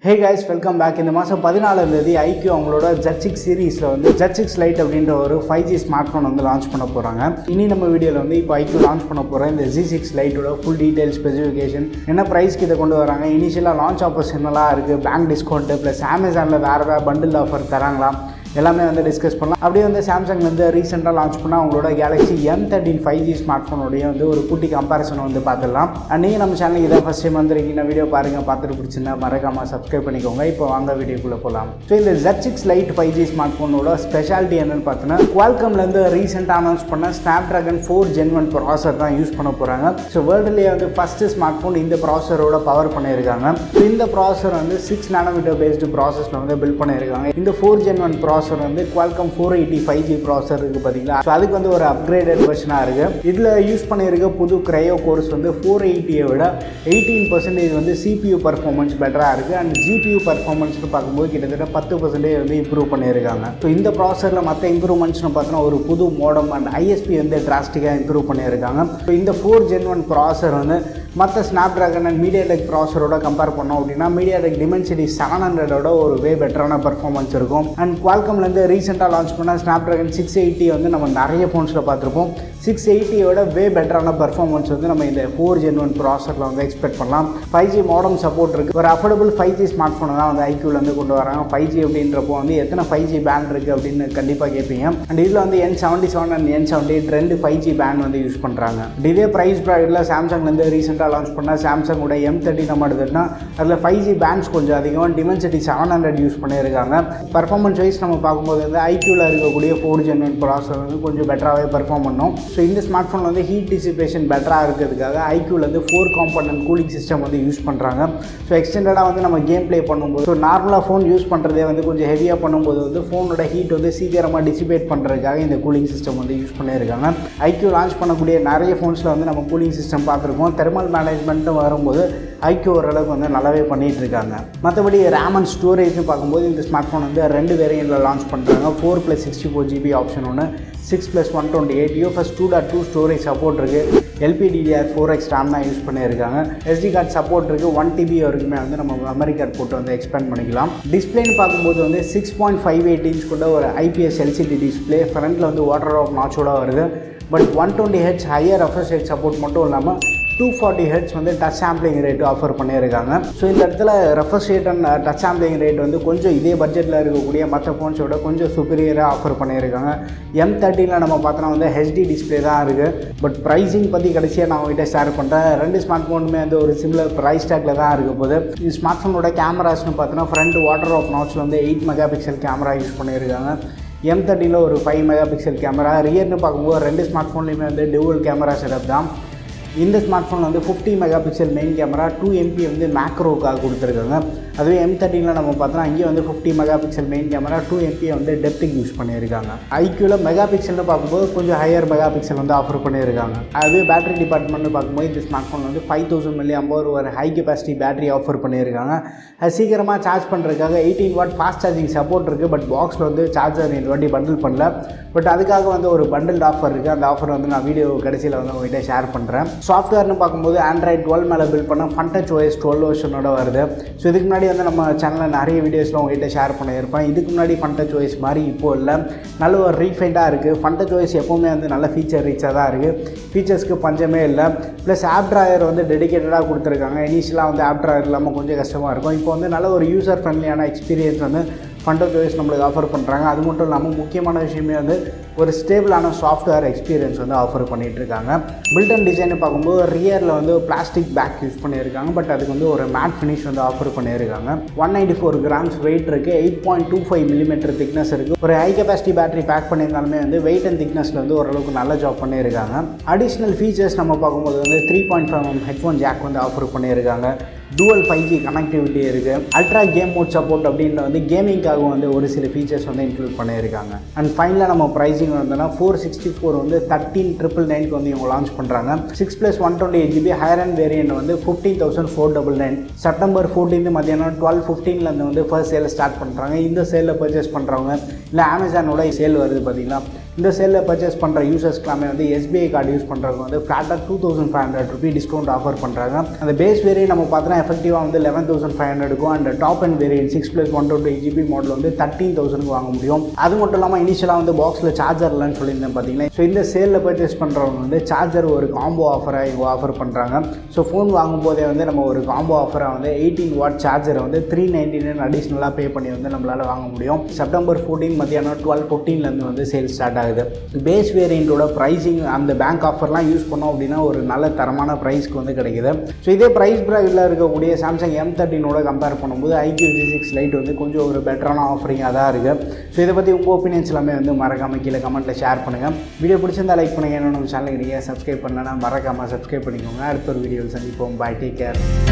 Hey guys, welcome back. இந்த மாதம் 14 Iqoo அவங்களோட Z6 சீரீஸில் வந்து Z6 Lite அப்படின்ற ஒரு 5G ஸ்மார்ட் ஃபோன் வந்து லான்ச் பண்ண போகிறாங்க. இனி நம்ம வீடியோவில் வந்து இப்போ Iqoo லான்ச் பண்ண போகிற இந்த Z6 Liteோட ஃபுல் டீடைல் ஸ்பெசிஃபிகேஷன், என்ன ப்ரைஸ்க்கு இதை கொண்டு வராங்க, இனிஷியலாக லான்ச் ஆஃபர்ஸ் என்னெல்லாம் இருக்குது, பேங்க் டிஸ்கவுண்ட்டு ப்ளஸ் அமேசானில் வேறு பண்டில் ஆஃபர் தராங்களா, எல்லாமே வந்து டிஸ்கஸ் பண்ணலாம். அப்படியே வந்து சாம்சங் வந்து ரீசெண்டாக லான்ச் பண்ணால் அவங்களோட கேலக்ஸி M13 5G ஸ்மார்ட் ஃபோனோடைய வந்து ஒரு குட்டி கம்பேரிசனை வந்து பார்த்துடலாம். நீங்கள் நம்ம சேனலுக்கு இதான் ஃபஸ்ட் டைம் வந்துருக்கீங்க, வீடியோ பாருங்கள், பார்த்துட்டு பிடிச்சிருந்தா மறக்காமல் சப்ஸ்கிரைப் பண்ணிக்கோங்க. இப்போ வாங்க வீடியோக்குள்ளே போகலாம். ஸோ இந்த Z6 Lite 5G ஸ்மார்ட் ஃபோனோட ஸ்பெஷாலிட்டி என்னென்னு பார்த்தோன்னா, குவால்காம்லேருந்து ரீசெண்டாக அனௌன்ஸ் பண்ண Snapdragon 4 Gen 1 ப்ராசர் தான் யூஸ் பண்ண போகிறாங்க. ஸோ வேர்ல்டுலேயே வந்து ஃபஸ்ட்டு ஸ்மார்ட் ஃபோன் இந்த ப்ராசரோட பவர் பண்ணியிருக்காங்க. ஸோ இந்த ப்ராசர் வந்து 6 nm பேஸ்டு ப்ராசஸில் வந்து பில்ட் பண்ணியிருக்காங்க. இந்த 4 Gen 1 ப்ராசர் வந்து Qualcomm 480 5G ப்ராசர் இருக்குது பார்த்தீங்களா. ஸோ அதுக்கு வந்து ஒரு அப்கிரேடட் வெர்ஷனாக இருக்குது. இதில் யூஸ் பண்ணியிருக்க புது க்ரையோ கோர்ஸ் வந்து 480 விட 18% வந்து CPU பர்ஃபார்மன்ஸ் பெட்டராக இருக்குது. அண்ட் GPU பர்ஃபார்மன்ஸ்னு பார்க்கும்போது கிட்டத்தட்ட 10% வந்து இம்ப்ரூவ் பண்ணியிருக்காங்க. ஸோ இந்த ப்ராசரில் மற்ற இம்ப்ரூவ்மெண்ட்ஸ்னு பார்த்தோன்னா ஒரு புது மோடம் அண்ட் ISP வந்து டிராஸ்டிக்காக இம்ப்ரூவ் பண்ணியிருக்காங்க. ஸோ இந்த 4 Gen 1 ப்ராசர் வந்து மற்ற ஸ்னாப்ட்ராகன் அண்ட் மீடியாடெக் ப்ராசரோட கம்பேர் பண்ணோம் அப்படின்னா மீடியாடெக் டிமென்சிட்டி 700ஓட ஒரு வே பெட்டரான பர்ஃபார்மன்ஸ் இருக்கும். அண்ட் குவால்காம்லேருந்து ரீசெண்டாக லான்ச் பண்ண ஸ்னாப்ட்ராகன் 680 வந்து நம்ம நிறைய ஃபோன்ஸில் பார்த்துருப்போம். 680ஓட வே பெட்டரான பர்ஃபார்மன்ஸ் வந்து நம்ம இந்த 4 Gen 1 ப்ராசரில் வந்து எக்ஸ்பெக்ட் பண்ணலாம். 5G மாடம் சப்போர்ட் இருக்குது. ஒரு அஃபோர்டபுள் 5G ஸ்மார்ட் ஃபோனை தான் வந்து ஐக்யூலேருந்து கொண்டு வராங்க. 5G அப்படின்றப்போ வந்து எத்தனை 5G பேண்ட் இருக்குது அப்படின்னு கண்டிப்பாக கேட்பீங்க. அண்ட் இதில் வந்து N77 அண்ட் N78 ரெண்டு 5G பேண்ட் வந்து யூஸ் பண்ணுறாங்க. இதே ப்ரைஸ் ப்ராக்கெட்டில் சாம்சங்லேருந்து ரீசெண்டாக லான்ச் பண்ணால் சாம்சங்கோட M13 நம்ம எடுத்துகிட்டோம்னா அதில் 5G பேண்ட்ஸ் கொஞ்சம் அதிகமாக டிமென்சிட்டி 700 யூஸ் பண்ணியிருக்காங்க. பர்ஃபார்மன்ஸ் வைஸ் நம்ம பார்க்கும்போது வந்து ஐக்யூவில் இருக்கக்கூடிய 4 Gen 1 ப்ராசர் வந்து கொஞ்சம் பெட்டராகவே பர்ஃபார்ம் பண்ணோம். ஸோ இந்த ஸ்மார்ட் ஃபோன் வந்து ஹீட் டிசிபேஷன் பெட்டராக இருக்கிறதுக்காக ஐக்யூவில் வந்து 4 காம்பனன்ட் கூலிங் சிஸ்டம் வந்து யூஸ் பண்ணுறாங்க. ஸோ எக்ஸ்டெண்டடாக வந்து நம்ம கேம் ப்ளே பண்ணும்போது ஸோ நார்மலாக ஃபோன் யூஸ் பண்ணுறதே வந்து கொஞ்சம் ஹெவியாக பண்ணும்போது வந்து ஃபோனோட ஹீட் வந்து சீக்கிரமாக டிசிபேட் பண்ணுறதுக்காக இந்த கூலிங் சிஸ்டம் வந்து யூஸ் பண்ணியிருக்காங்க. ஐக்யூ லான்ச் பண்ணக்கூடிய நிறைய ஃபோன்ஸில் வந்து நம்ம கூலிங் சிஸ்டம் பார்த்துருக்கோம். தெர்மல் மேனேஜ்மெண்ட்டு வரும்போது ஐக்யூ ஓரளவுக்கு வந்து நல்லாவே பண்ணிகிட்டு இருக்காங்க. மற்றபடி ரேம் அண்ட் ஸ்டோரேஜ்னு பார்க்கும்போது இந்த ஸ்மார்ட் ஃபோன் வந்து 2 வேரியண்ட்டில் லான்ச் பண்ணுறாங்க. 4+64GB ஆப்ஷன் ஒன்று, 6+128 UFS 2.2 ஸ்டோரேஜ் சப்போர்ட் இருக்குது. LPDDR4X ரேம் தான் யூஸ் பண்ணியிருக்காங்க. SD கார்டு சப்போர்ட் இருக்குது. 1TB வரைக்குமே வந்து நம்ம மெமரி கார்டு போட்டு வந்து எக்ஸ்பேண்ட் பண்ணிக்கலாம். டிஸ்பிளேன்னு பார்க்கும்போது வந்து 6.58 இன்ச் கொண்ட ஒரு IPS LCD டிஸ்பிளே. ஃப்ரண்ட்டில் வந்து வாட்டர் ஆஃப் நாச்சோட வருது. But 120Hz higher refresh rate support மட்டும் இல்லாமல் 240Hz வந்து டச் சாம்பிளிங் ரேட்டு ஆஃபர் பண்ணியிருக்காங்க. ஸோ இந்த இடத்துல refresh rate and touch sampling rate வந்து கொஞ்சம் இதே பட்ஜெட்டில் இருக்கக்கூடிய மற்ற ஃபோன்ஸோட கொஞ்சம் சுப்பீரியராக ஆஃபர் பண்ணியிருக்காங்க. M13 நம்ம பார்த்தோன்னா வந்து HD டிஸ்பிளே தான் இருக்குது. பட் ப்ரைஸிங் பற்றி கடைசியாக நான் உங்கள்கிட்ட ஷேர் பண்ணுறேன். 2 ஸ்மார்ட் ஃபோனுமே வந்து ஒரு சிமிலர் ப்ரைஸ் டேக்கில் தான் இருக்க போது. இந்த ஸ்மார்ட் ஃபோனோட கேமராஸ்னு பார்த்தோன்னா ஃப்ரண்ட் வாட்டர் ஆஃப் நாச்சில் வந்து 8 MP கேமரா யூஸ் பண்ணியிருக்காங்க. M13 ஒரு 5 MP கேமரா. ரியர்னு பார்க்கும்போது 2 ஸ்மார்ட் ஃபோன்லேயுமே வந்து டியூவல் கேமரா செட்டப் தான். இந்த ஸ்மார்ட் ஃபோன் வந்து 50 MP மெயின் கேமரா, 2 MP வந்து மேக்ரோக்காக கொடுத்துருக்காங்க. அதுவே M13 நம்ம பார்த்தோன்னா இங்கே வந்து 50 MP மெயின் கேமரா, 2 MP வந்து டெப்த்துக்கு யூஸ் பண்ணியிருக்காங்க. ஐக்யூவில் மெகாபிக்சல்னு பார்க்கும்போது கொஞ்சம் ஹையர் மெகாபிக்சல் வந்து ஆஃபர் பண்ணியிருக்காங்க. அது பேட்டரி டிபார்ட்மெண்ட்னு பார்க்கும்போது இந்த ஸ்மார்ட் ஃபோன் வந்து 5000 mAh ஒரு ஹை கெப்பாசிட்டி பேட்டரி ஆஃபர் பண்ணியிருக்காங்க. அது சீக்கிரமாக சார்ஜ் பண்ணுறதுக்காக 18 வாட் ஃபாஸ்ட் சார்ஜிங் சப்போர்ட் இருக்குது. பட் பாக்ஸில் வந்து சார்ஜர் இந்த வாட்டி பண்டில் பண்ணல. பட் அதுக்காக வந்து ஒரு பண்டில் ஆஃபர் இருக்குது. அந்த ஆஃபர் வந்து நான் வீடியோ கடைசியில் வந்து உங்கள்கிட்ட ஷேர் பண்ணுறேன். சாஃப்ட்வேர்னு பார்க்கும்போது Android 12 மேலே பில்ட் பண்ண FunTouch OS 12 வெர்ஷனோட வருது. ஸோ இதுக்கு முன்னாடி வந்து நம்ம சேனலில் நிறைய வீடியோஸில் உங்கள்கிட்ட ஷேர் பண்ணியிருப்பேன். இதுக்கு முன்னாடி FunTouch OS மாதிரி இப்போது இல்லை, நல்ல ஒரு ரீஃபைண்டாக இருக்குது. FunTouch OS எப்போவுமே வந்து நல்ல ஃபீச்சர் ரீச்சாக தான் இருக்குது. ஃபீச்சர்ஸ்க்கு பஞ்சமே இல்லை. ப்ளஸ் ஆப் ட்ராயர் வந்து டெடிக்கேட்டடாக கொடுத்துருக்காங்க. இனிஷியலாக வந்து ஆப் ட்ராயர் இல்லாமல் கொஞ்சம் கஷ்டமாக இருக்கும். இப்போ வந்து நல்ல ஒரு யூசர் ஃப்ரெண்ட்லியான எக்ஸ்பீரியன்ஸ் வந்து FunTouch OS நம்மளுக்கு ஆஃபர் பண்ணுறாங்க. அது மட்டும் இல்லாமல் முக்கியமான விஷயமே வந்து ஒரு ஸ்டேபிளான சாஃப்ட்வேர் எக்ஸ்பீரியன்ஸ் வந்து ஆஃபர் பண்ணிகிட்ருக்காங்க. பில்டன் டிசைனை பார்க்கும்போது ரியரில் வந்து பிளாஸ்டிக் பேக் யூஸ் பண்ணியிருக்காங்க. பட் அதுக்கு வந்து ஒரு மேட் ஃபினிஷ் வந்து ஆஃபர் பண்ணியிருக்காங்க. 194 grams வெயிட் இருக்குது. 8.25 mm திக்னஸ் இருக்குது. ஒரு ஹை கெப்பாசிட்டி பேட்டரி பேக் பண்ணியிருந்தாலுமே வந்து வெயிட் அண்ட் திக்னஸில் வந்து ஓரளவுக்கு நல்ல ஜாப் பண்ணியிருக்காங்க. அடிஷ்னல் ஃபீச்சர்ஸ் நம்ம பார்க்கும்போது வந்து 3.5mm ஹெட்ஃபோன் ஜாக் வந்து ஆஃபர் பண்ணியிருக்காங்க. டூவல் 5G கனெக்டிவிட்டி இருக்குது. அல்ட்ரா கேம் மோட் சப்போர்ட் அப்படின்ற வந்து கேமிங்காக வந்து ஒரு சில ஃபீச்சர்ஸ் வந்து இன்க்ளூட் பண்ணியிருக்காங்க. அண்ட் ஃபைனலாக நம்ம ப்ரைஸிங் வந்தோன்னா 464 வந்து 13,999 வந்து இவங்க லான்ச் பண்ணுறாங்க. 6+128GB ஹையர் அண்ட் வேரியண்ட் வந்து 15,499. செப்டம்பர் 14 மத்தியானம் 12:15 வந்து ஃபர்ஸ்ட் சேல் ஸ்டார்ட் பண்ணுறாங்க. இந்த சேலில் பர்ச்சேஸ் பண்ணுறவங்க இல்லை அமேசானோட சேல் வருது பார்த்தீங்களா, இந்த சேலில் பர்ச்சேஸ் பண்ணுற யூசர்ஸ்க்குலாமே வந்து SBI கார்டு யூஸ் பண்ணுறவங்க வந்து ஃப்ளாட்டாக 2500 ரூபி டிஸ்கவுண்ட் ஆஃபர் பண்ணுறாங்க. அந்த பேஸ் வேரியன்ட் நம்ம பார்த்தோன்னா எஃபெக்டிவாக வந்து 11,500க்கும் and top end variant 6+128GB model வந்து 13,000க்கு வாங்க முடியும். அது மட்டும் இல்லாமல் இனிஷியலாக வந்து பாக்ஸில் சார்ஜர் இல்லைன்னு சொல்லியிருந்தேன் பார்த்தீங்கன்னா. ஸோ இந்த சேலில் பர்ச்சேஸ் பண்ணுறவங்க வந்து சார்ஜர் ஒரு காம்போ ஆஃபராக இவங்க ஆஃபர் பண்ணுறாங்க. ஸோ ஃபோன் வாங்கும்போதே வந்து நம்ம ஒரு காம்போ ஆஃபராக வந்து 18 வாட் சார்ஜரை வந்து 399 அடிஷ்னலாக பே பண்ணி வந்து நம்மளால் வாங்க முடியும். செப்டம்பர் 14 மத்தியானம் 12:15 வந்து சேல் ஸ்டார்ட் ஆகுது. பேஸ் வேரியண்ட்டோட ப்ரைஸிங் அந்த பேங்க் ஆஃபர்லாம் யூஸ் பண்ணோம் அப்படின்னா ஒரு நல்ல தரமான ப்ரைஸ்க்கு வந்து கிடைக்குது. ஸோ இதே ப்ரைஸ் ப்ராக்கெட்டில் இருக்கக்கூடிய சாம்சங் M13 கம்பேர் பண்ணும்போது Iqoo Z6 Lite வந்து கொஞ்சம் ஒரு பெட்டரான ஆஃபரிங்காக தான் இருக்குது. ஸோ இதை பற்றி உங்கள் ஒப்பீனியன்ஸ் எல்லாமே வந்து மறக்காமல் கீழே கமெண்ட்டில் ஷேர் பண்ணுங்கள். வீடியோ பிடிச்சிருந்தா லைக் பண்ணுங்கள். என்ன நம்ம சேனலுக்கு நீங்கள் சப்ஸ்கிரைப் பண்ணலன்னா மறக்காமல் சப்ஸ்கிரைப் பண்ணிக்கோங்க. அடுத்த ஒரு வீடியோவில் சந்திப்போம். Bye, take care.